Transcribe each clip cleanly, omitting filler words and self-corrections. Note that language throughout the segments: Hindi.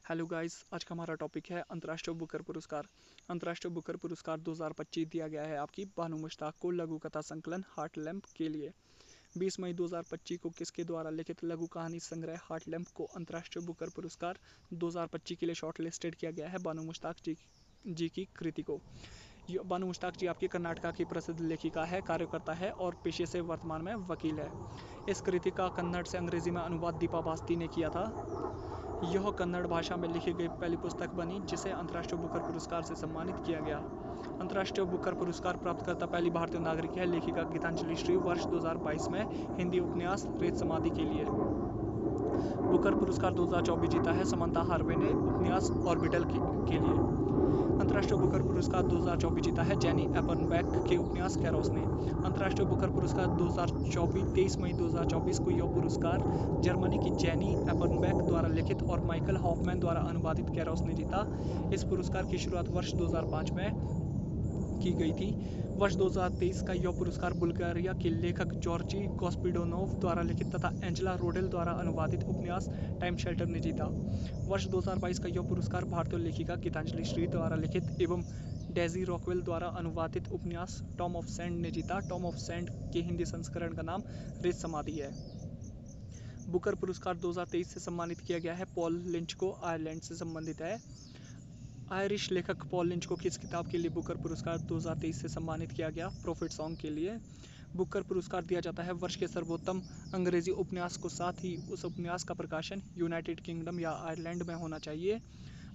हेलो गाइस, आज का हमारा टॉपिक है अंतर्राष्ट्रीय बुकर पुरस्कार। अंतर्राष्ट्रीय बुकर पुरस्कार 2025 दिया गया है आपकी बानू मुश्ताक को लघु कथा संकलन हार्ट लैम्प के लिए। 20 मई 2025 को किसके द्वारा लिखित लघु कहानी संग्रह हार्ट लैम्प को अंतर्राष्ट्रीय बुकर पुरस्कार 2025 के लिए शॉर्ट लिस्टेड किया गया है बानू मुश्ताक जी की कृति को। बानू मुश्ताक जी आपकी कर्नाटका की प्रसिद्ध लेखिका है, कार्यकर्ता है और पेशे से वर्तमान में वकील है। इस कृति का कन्नड़ से अंग्रेजी में अनुवाद दीपा बास्ती ने किया था। यह कन्नड़ भाषा में लिखी गई पहली पुस्तक बनी जिसे अंतर्राष्ट्रीय बुकर पुरस्कार से सम्मानित किया गया। अंतर्राष्ट्रीय बुकर पुरस्कार प्राप्तकर्ता पहली भारतीय नागरिक है लेखिका गीतांजलि श्री, वर्ष 2022 में हिंदी उपन्यास रेत समाधि के लिए। बुकर पुरस्कार 2024 जीता है समंता हार्वे ने उपन्यास ऑर्बिटल के लिए। अंतर्राष्ट्रीय बुकर पुरस्कार 2024 जीता है जेनी एपनबैक के उपन्यास कैरोस ने। अंतर्राष्ट्रीय बुकर पुरस्कार 2024 23 मई 2024 को यह पुरस्कार जर्मनी की जेनी एपनबैक द्वारा लिखित और माइकल हॉफमैन द्वारा अनुवादित कैरोस ने जीता। इस पुरस्कार की शुरुआत वर्ष 2005 में की गई थी। वर्ष 2023 का यह पुरस्कार बुल्गारिया के लेखक जॉर्जी गोस्पिडोनोव द्वारा लिखित तथा एंजेला रोडेल द्वारा अनुवादित उपन्यास टाइम शेल्टर ने जीता। वर्ष 2022 का यह पुरस्कार भारतीय लेखिका गीतांजलि श्री द्वारा लिखित एवं डेजी रॉकवेल द्वारा अनुवादित उपन्यास टॉम ऑफ सैंड ने जीता। टॉम ऑफ सैंड के हिंदी संस्करण का नाम रेत समाधि है। बुकर पुरस्कार 2023 से सम्मानित किया गया है पॉल लिंच को, आयरलैंड से संबंधित है। आयरिश लेखक पॉल लिंच को किस किताब के लिए बुकर पुरस्कार 2023 से सम्मानित किया गया? प्रॉफिट सॉन्ग के लिए। बुकर पुरस्कार दिया जाता है वर्ष के सर्वोत्तम अंग्रेजी उपन्यास को, साथ ही उस उपन्यास का प्रकाशन यूनाइटेड किंगडम या आयरलैंड में होना चाहिए।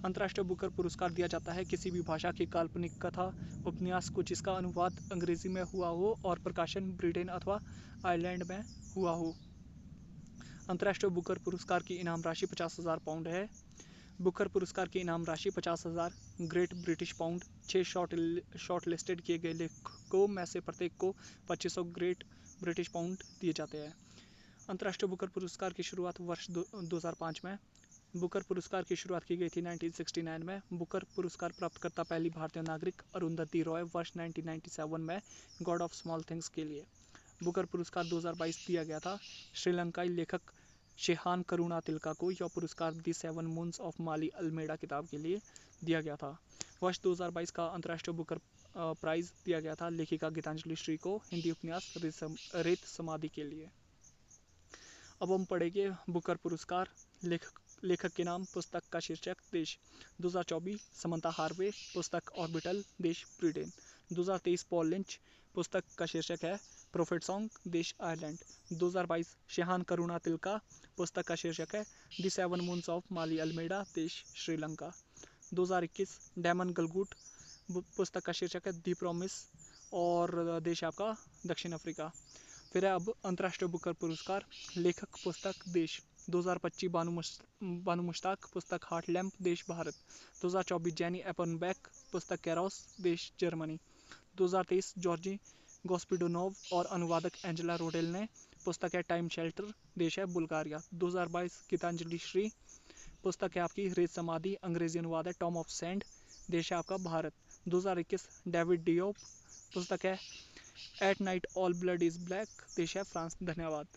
अंतर्राष्ट्रीय बुकर पुरस्कार दिया जाता है किसी भी भाषा की काल्पनिक कथा उपन्यास को जिसका अनुवाद अंग्रेजी में हुआ हो और प्रकाशन ब्रिटेन अथवा आयरलैंड में हुआ हो। अंतर्राष्ट्रीय बुकर पुरस्कार की इनाम राशि 50,000 पाउंड है। बुकर पुरस्कार की इनाम राशि 50,000 great British pound. 6 short listed किए गए लेखकों में से प्रत्येक को 2500 ग्रेट ब्रिटिश पाउंड दिए जाते हैं। अंतर्राष्ट्रीय बुकर पुरस्कार की शुरुआत वर्ष 2005 में। बुकर पुरस्कार की शुरुआत की गई थी 1969 में। बुकर पुरस्कार प्राप्तकर्ता पहली भारतीय नागरिक अरुंधति रॉय, वर्ष 1997 में गॉड ऑफ स्मॉल थिंग्स के लिए। बुकर पुरस्कार 2022 दिया गया था श्रीलंकाई लेखक शेहान करुणातिलका को। यह पुरस्कार दी 7 मून्स ऑफ माली अल्मेडा किताब के लिए दिया गया था। वर्ष 2022 का अंतर्राष्ट्रीय बुकर प्राइज दिया गया था लेखिका गीतांजलि श्री को, हिंदी उपन्यास रेत समाधि के लिए। अब हम पढ़ेंगे बुकर पुरस्कार, लेखक के नाम, पुस्तक का शीर्षक देश। 2024 समंता हार्वे, पुस्तक ऑर्बिटल, देश ब्रिटेन। 2023 पॉल लिंच, पुस्तक का शीर्षक है प्रॉफिट सॉन्ग, देश आयरलैंड। 2022 शेहान करुणातिलका, पुस्तक का शीर्षक है दी 7 मून्स ऑफ माली अल्मेडा, देश श्रीलंका। 2021 डैमन गलगुट, पुस्तक का शीर्षक है दी प्रॉमिस और देश आपका दक्षिण अफ्रीका। फिर है अब अंतर्राष्ट्रीय बुकर पुरस्कार, लेखक, पुस्तक, देश। 2025 बानू मुश्ताक, पुस्तक हार्ट लैम्प, देश भारत। 2024 जेनी एपनबैक, पुस्तक कैरोस, देश जर्मनी। 2023 जॉर्जी गोस्पिडोनोव और अनुवादक एंजेला रोडेल ने, पुस्तक है टाइम शेल्टर, देश है बुल्गारिया। 2022 गीतांजलि श्री, पुस्तक है आपकी रेत समाधि, अंग्रेजी अनुवाद है टॉम ऑफ सैंड, देश है आपका भारत। 2021 डेविड डियोप, पुस्तक है at night all blood is black, देश है फ्रांस। धन्यवाद।